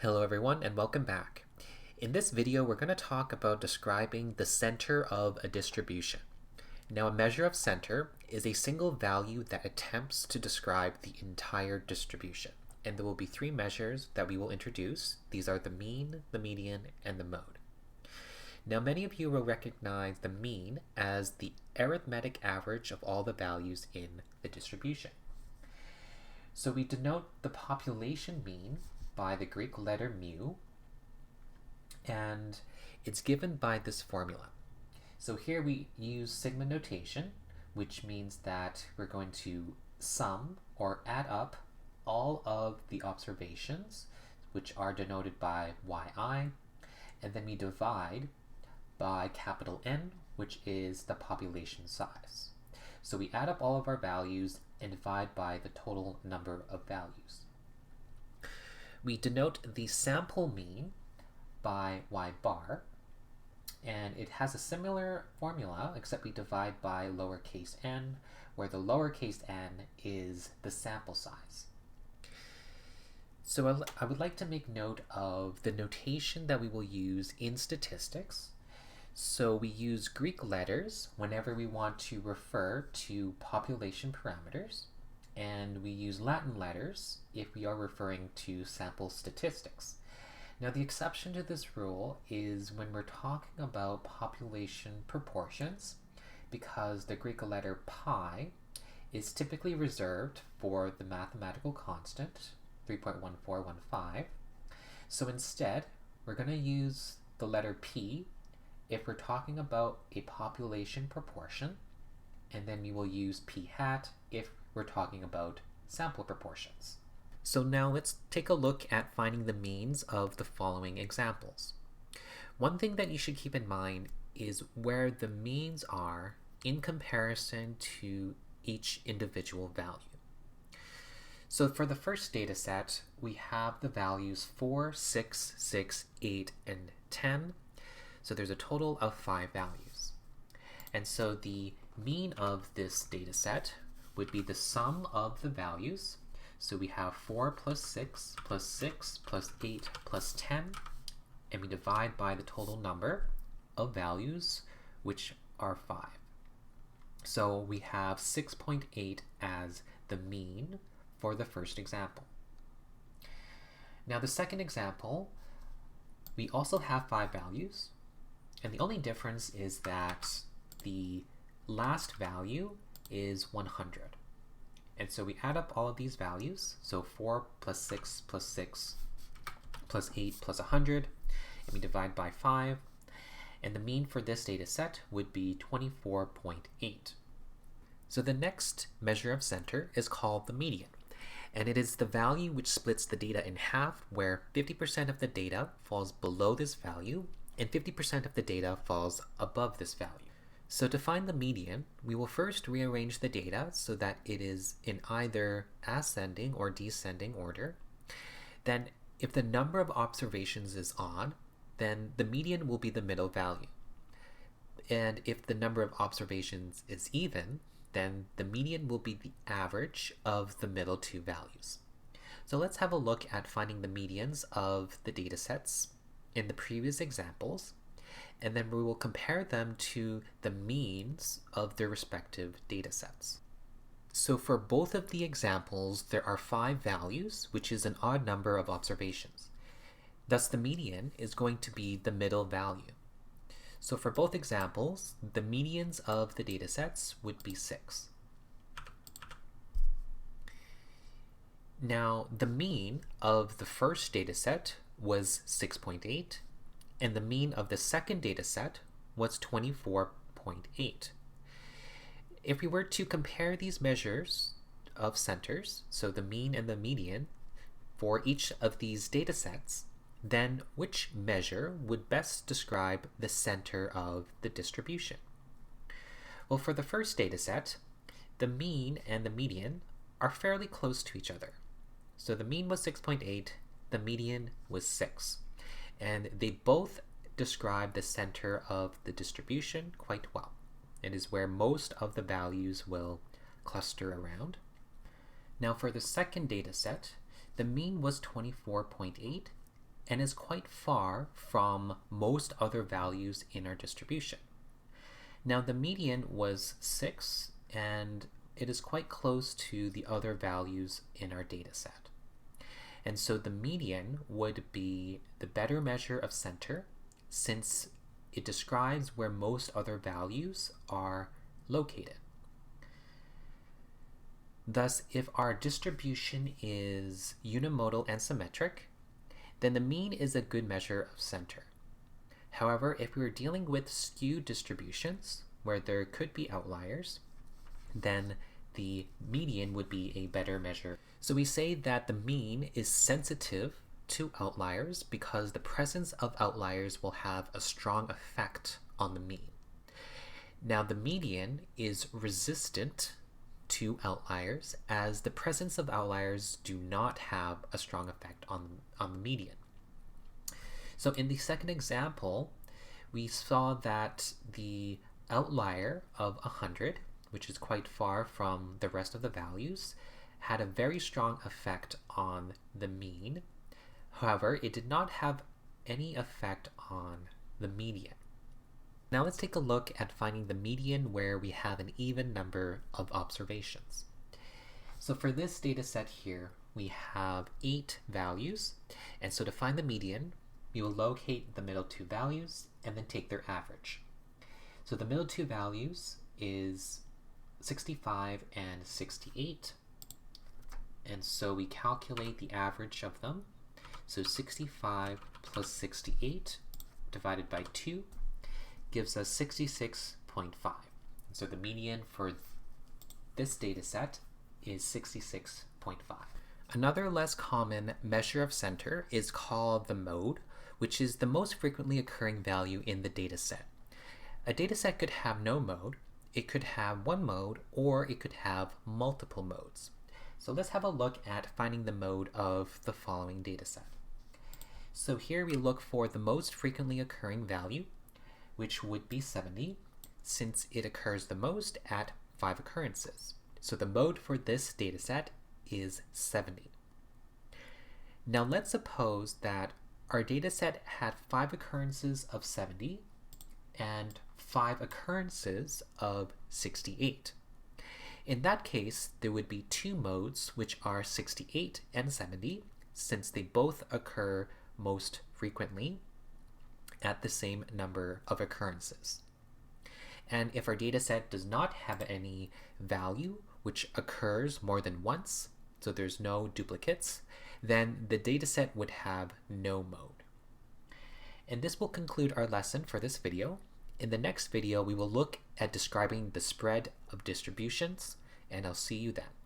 Hello everyone and welcome back. In this video we're going to talk about describing the center of a distribution. Now a measure of center is a single value that attempts to describe the entire distribution. And there will be three measures that we will introduce. These are the mean, the median, and the mode. Now many of you will recognize the mean as the arithmetic average of all the values in the distribution. So we denote the population mean by the Greek letter mu, and it's given by this formula. So here we use sigma notation, which means that we're going to sum or add up all of the observations, which are denoted by yi, and then we divide by capital N, which is the population size. So we add up all of our values and divide by the total number of values. We denote the sample mean by y bar, and it has a similar formula except we divide by lowercase n, where the lowercase n is the sample size. So I would like to make note of the notation that we will use in statistics. So we use Greek letters whenever we want to refer to population parameters, and we use Latin letters if we are referring to sample statistics. Now the exception to this rule is when we're talking about population proportions, because the Greek letter pi is typically reserved for the mathematical constant 3.1415. So instead, we're going to use the letter p if we're talking about a population proportion, and then we will use p hat if we're talking about sample proportions. So now let's take a look at finding the means of the following examples. One thing that you should keep in mind is where the means are in comparison to each individual value. So for the first data set, we have the values 4, 6, 6, 8, and 10. So there's a total of 5 values. And so the mean of this data set would be the sum of the values. So we have 4 plus 6 plus 6 plus 8 plus 10, and we divide by the total number of values, which are 5. So we have 6.8 as the mean for the first example. Now the second example, we also have 5 values, and the only difference is that the last value is 100. And so we add up all of these values, so 4 plus 6 plus 6 plus 8 plus 100, and we divide by 5, and the mean for this data set would be 24.8. So the next measure of center is called the median, and it is the value which splits the data in half, where 50% of the data falls below this value, and 50% of the data falls above this value. So to find the median, we will first rearrange the data so that it is in either ascending or descending order. Then if the number of observations is odd, then the median will be the middle value. And if the number of observations is even, then the median will be the average of the middle two values. So let's have a look at finding the medians of the data sets in the previous examples, and then we will compare them to the means of their respective data sets. So for both of the examples, there are 5 values, which is an odd number of observations. Thus the median is going to be the middle value. So for both examples, the medians of the data sets would be 6. Now the mean of the first data set was 6.8, and the mean of the second data set was 24.8. If we were to compare these measures of centers, so the mean and the median, for each of these data sets, then which measure would best describe the center of the distribution? Well, for the first data set, the mean and the median are fairly close to each other. So the mean was 6.8, the median was 6. And they both describe the center of the distribution quite well. It is where most of the values will cluster around. Now for the second data set, the mean was 24.8 and is quite far from most other values in our distribution. Now the median was 6, and it is quite close to the other values in our data set. And so the median would be the better measure of center, since it describes where most other values are located. Thus, if our distribution is unimodal and symmetric, then the mean is a good measure of center. However, if we were dealing with skewed distributions, where there could be outliers, then the median would be a better measure. So we say that the mean is sensitive to outliers because the presence of outliers will have a strong effect on the mean. Now the median is resistant to outliers, as the presence of outliers do not have a strong effect on the median. So in the second example, we saw that the outlier of 100, which is quite far from the rest of the values, had a very strong effect on the mean. However, it did not have any effect on the median. Now let's take a look at finding the median where we have an even number of observations. So for this data set here, we have 8 values, and so to find the median, we will locate the middle 2 values and then take their average. So the middle 2 values is 65 and 68, and so we calculate the average of them. So 65 plus 68 divided by 2 gives us 66.5. So the median for this data set is 66.5. Another less common measure of center is called the mode, which is the most frequently occurring value in the data set. A data set could have no mode, it could have one mode, or it could have multiple modes. So let's have a look at finding the mode of the following data set. So here we look for the most frequently occurring value, which would be 70, since it occurs the most at 5 occurrences. So the mode for this data set is 70. Now let's suppose that our data set had 5 occurrences of 70 and 5 occurrences of 68. In that case, there would be 2 modes, which are 68 and 70, since they both occur most frequently at the same number of occurrences. And if our data set does not have any value which occurs more than once, so there's no duplicates, then the data set would have no mode. And this will conclude our lesson for this video. In the next video, we will look at describing the spread of distributions, and I'll see you then.